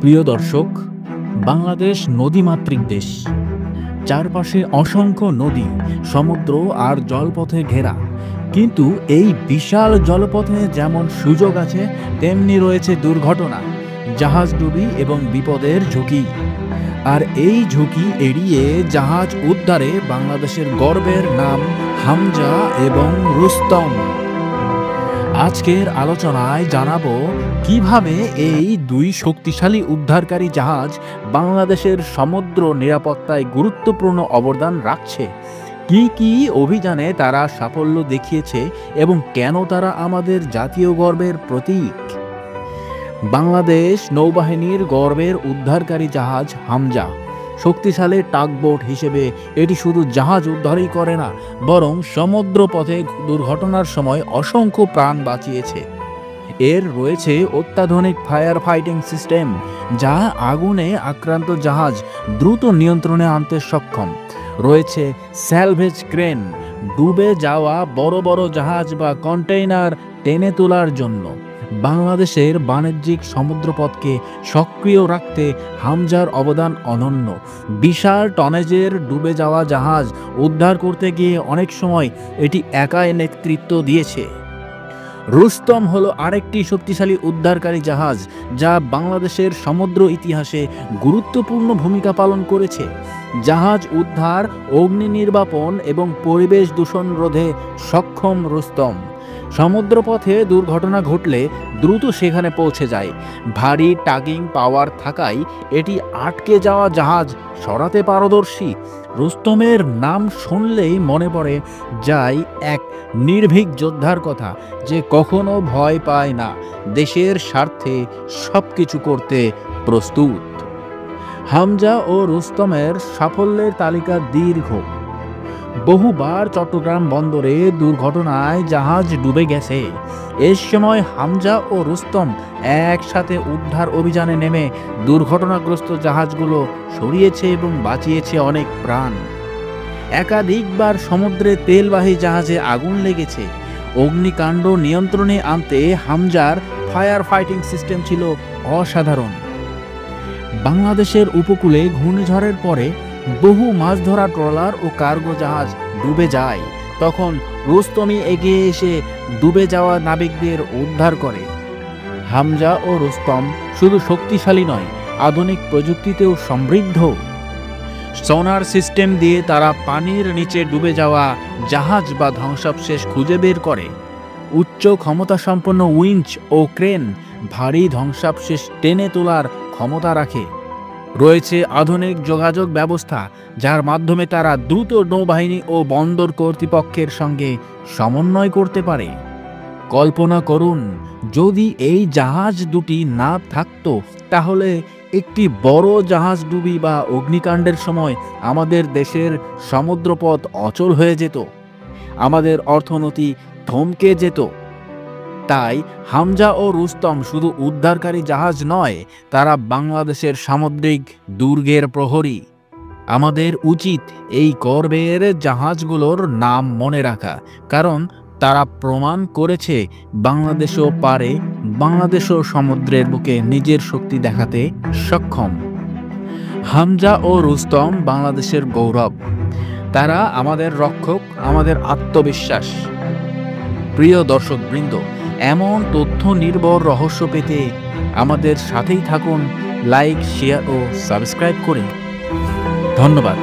প্রিয় দর্শক, বাংলাদেশ নদীমাতৃক দেশ। চারপাশে অসংখ্য নদী, সমুদ্র আর জলপথে ঘেরা। কিন্তু এই বিশাল জলপথে যেমন সুযোগ আছে, তেমনি রয়েছে দুর্ঘটনা, জাহাজডুবি এবং বিপদের ঝুঁকি। আর এই ঝুঁকি এড়িয়ে জাহাজ উদ্ধারে বাংলাদেশের গর্বের নাম হামজা এবং রুস্তম। আজকের আলোচনায় জানাবো কিভাবে এই দুই শক্তিশালী উদ্ধারকারী জাহাজ বাংলাদেশের সমুদ্র নিরাপত্তায় গুরুত্বপূর্ণ অবদান রাখছে, কি কি অভিযানে তারা সাফল্য দেখিয়েছে এবং কেন তারা আমাদের জাতীয় গর্বের প্রতীক। বাংলাদেশ নৌবাহিনীর গর্বের উদ্ধারকারী জাহাজ হামজা শক্তিশালী টাগবোট হিসেবে এটি শুধু জাহাজ উদ্ধারই করে না, বরং সমুদ্র পথে দুর্ঘটনার সময় অসংখ্য প্রাণ বাঁচিয়েছে। এর রয়েছে অত্যাধুনিক ফায়ার ফাইটিং সিস্টেম, যা আগুনে আক্রান্ত জাহাজ দ্রুত নিয়ন্ত্রণে আনতে সক্ষম। রয়েছে স্যালভেজ ক্রেন, ডুবে যাওয়া বড় বড় জাহাজ বা কন্টেইনার টেনে তোলার জন্য। বাংলাদেশের বাণিজ্যিক সমুদ্রপথকে সক্রিয় রাখতে হামজার অবদান অনন্য। বিশাল টনেজের ডুবে যাওয়া জাহাজ উদ্ধার করতে গিয়ে অনেক সময় এটি একাই নেতৃত্ব দিয়েছে। রুস্তম হলো আরেকটি শক্তিশালী উদ্ধারকারী জাহাজ, যা বাংলাদেশের সমুদ্র ইতিহাসে গুরুত্বপূর্ণ ভূমিকা পালন করেছে। জাহাজ উদ্ধার, অগ্নি নির্বাপন এবং পরিবেশ দূষণ রোধে সক্ষম রুস্তম। সমুদ্রপথে দুর্ঘটনা ঘটলে দ্রুত সেখানে পৌঁছে যায়। ভারী টাগিং পাওয়ার থাকায় এটি আটকে যাওয়া জাহাজ সরাতে পারদর্শী। রুস্তমের নাম শুনলেই মনে পড়ে যায় এক নির্ভীক যোদ্ধার কথা, যে কখনো ভয় পায় না, দেশের স্বার্থে সবকিছু করতে প্রস্তুত। হামজা ও রুস্তমের সাফল্যের তালিকা দীর্ঘ। বহুবার চট্টগ্রাম বন্দরে দুর্ঘটনায় জাহাজ ডুবে গেছে। এর সময় হামজা ও রুস্তম একসাথে উদ্ধার অভিযানে নেমে দুর্ঘটনাগ্রস্ত জাহাজগুলো সরিয়েছে এবং বাঁচিয়েছে অনেক প্রাণ। একাধিকবার সমুদ্রে তেলবাহী জাহাজে আগুন লেগেছে। অগ্নিকাণ্ড নিয়ন্ত্রণে আনতে হামজার ফায়ার ফাইটিং সিস্টেম ছিল অসাধারণ। বাংলাদেশের উপকূলে ঘূর্ণিঝড়ের পরে বহু মাছ ধরা ট্রলার ও কার্গো জাহাজ ডুবে যায়। তখন রুস্তমই এগিয়ে এসে ডুবে যাওয়া নাবিকদের উদ্ধার করে। হামজা ও রুস্তম শুধু শক্তিশালী নয়, আধুনিক প্রযুক্তিতেও সমৃদ্ধ। সোনার সিস্টেম দিয়ে তারা পানির নিচে ডুবে যাওয়া জাহাজ বা ধ্বংসাবশেষ খুঁজে বের করে। উচ্চ ক্ষমতা সম্পন্ন উইঞ্চ ও ক্রেন ভারী ধ্বংসাবশেষ টেনে তোলার ক্ষমতা রাখে। রয়েছে আধুনিক যোগাযোগ ব্যবস্থা, যার মাধ্যমে তারা দ্রুত নৌবাহিনী ও বন্দর কর্তৃপক্ষের সঙ্গে সমন্বয় করতে পারে। কল্পনা করুন, যদি এই জাহাজ দুটি না থাকতো, তাহলে একটি বড় জাহাজ ডুবি বা অগ্নিকাণ্ডের সময় আমাদের দেশের সমুদ্রপথ অচল হয়ে যেত, আমাদের অর্থনীতি থমকে যেত। তাই হামজা ও রুস্তম শুধু উদ্ধারকারী জাহাজ নয়, তারা বাংলাদেশের সামুদ্রিক দুর্গের প্রহরী। আমাদের উচিত এই গর্বের জাহাজগুলোর নাম মনে রাখা, কারণ তারা প্রমাণ করেছে বাংলাদেশও পারে, বাংলাদেশও সমুদ্রের বুকে নিজের শক্তি দেখাতে সক্ষম। হামজা ও রুস্তম বাংলাদেশের গৌরব। তারা আমাদের রক্ষক, আমাদের আত্মবিশ্বাস। প্রিয় দর্শকবৃন্দ, এমন তথ্য নির্ভর রহস্য পেতে আমাদের সাথেই থাকুন। লাইক, শেয়ার ও সাবস্ক্রাইব করে। ধন্যবাদ।